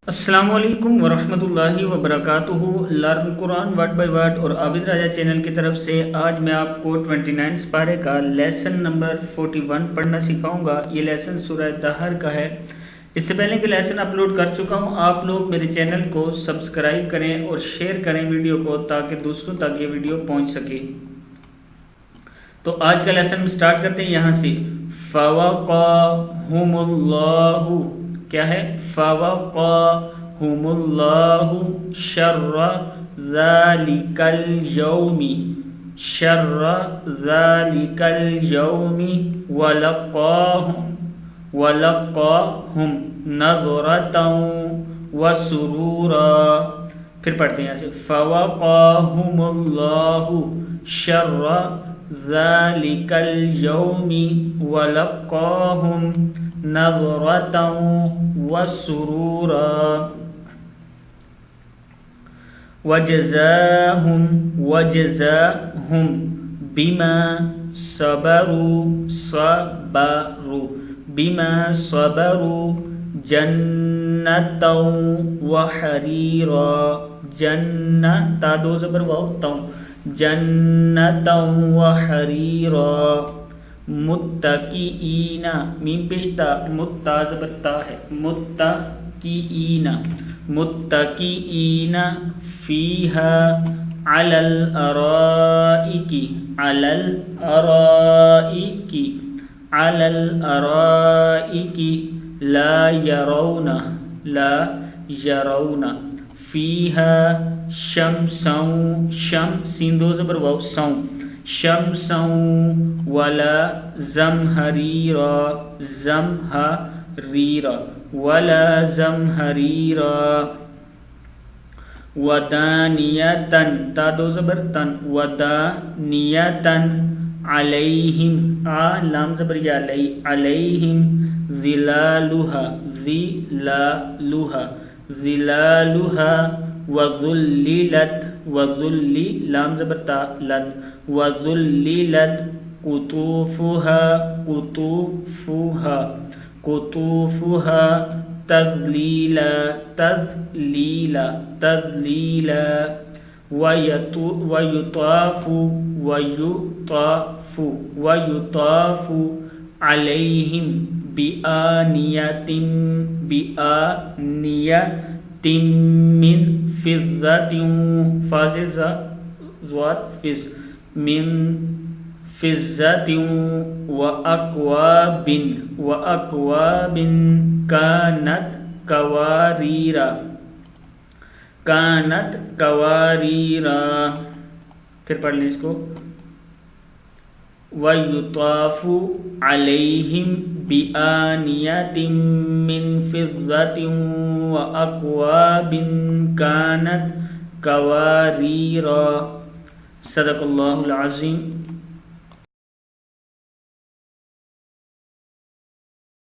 السلام علیکم ورحمۃ اللہ وبرکاتہ۔ Learn Quran word by word اور عابد راجہ چینل کی طرف سے آج میں آپ کو 29 سپارے کا لیسن نمبر 41 پڑھنا سکھاؤں گا۔ یہ لیسن سورہ دہر کا ہے۔ اس سے پہلے کہ لیسن اپلوڈ کر چکا ہوں، آپ لوگ میرے چینل کو سبسکرائب کریں اور شیئر کریں ویڈیو کو، تاکہ دوسروں تک یہ ویڈیو پہنچ سکے۔ تو آج کا لیسن میں سٹارٹ کرتے ہیں یہاں سے۔ فَوَقَاهُمُ اللَّهُ، کیا ہے؟ فَوَقَاهُمُ اللَّهُ شَرَّ ذَلِكَ الْيَوْمِ، شَرَّ ذَلِكَ الْيَوْمِ وَلَقَّاهُمْ نَضْرَةً وَسُرُورًا۔ پھر پڑھتے ہیں یہاں سے۔ فَوَقَاهُمُ اللَّهُ شَرَّ ذَلِكَ الْيَوْمِ وَلَقَّاهُمْ نَضْرَةً وَسُرُورًا وَجَزَاهُمْ بِمَا صَبَرُوا جَنَّةً وَحَرِيرًا، جنت تا دو زبر واو تاؤں، جنتا وحریرا، متکئین، میم پیشتا متا زبر تا ہے، متکئین فیہا علی الارائک، علی الارائک لا یرون فیہا شمسا، سین دو زبر واو سوں، شمسا ولا زمہریرا، ولا زمہریرا، ودانیتن تا دو زبر تن، ودانیتن علیہم، لام زبر یا علیہم ظلالها وذللت، لام زبر تا لت، وذللت قطوفها تذلیلا، ویطاف علیہم بآنیۃ من فضة، من فضة وأكواب كانت قواريرا۔ پھر پڑھ لیں اس کو۔ وَيُطَافُ عَلَيْهِمْ بِآنِيَةٍ مِّن فِضَّةٍ وَأَكْوَابٍ كَانَتْ قَوَارِيرَا۔ صدق اللہ العظیم۔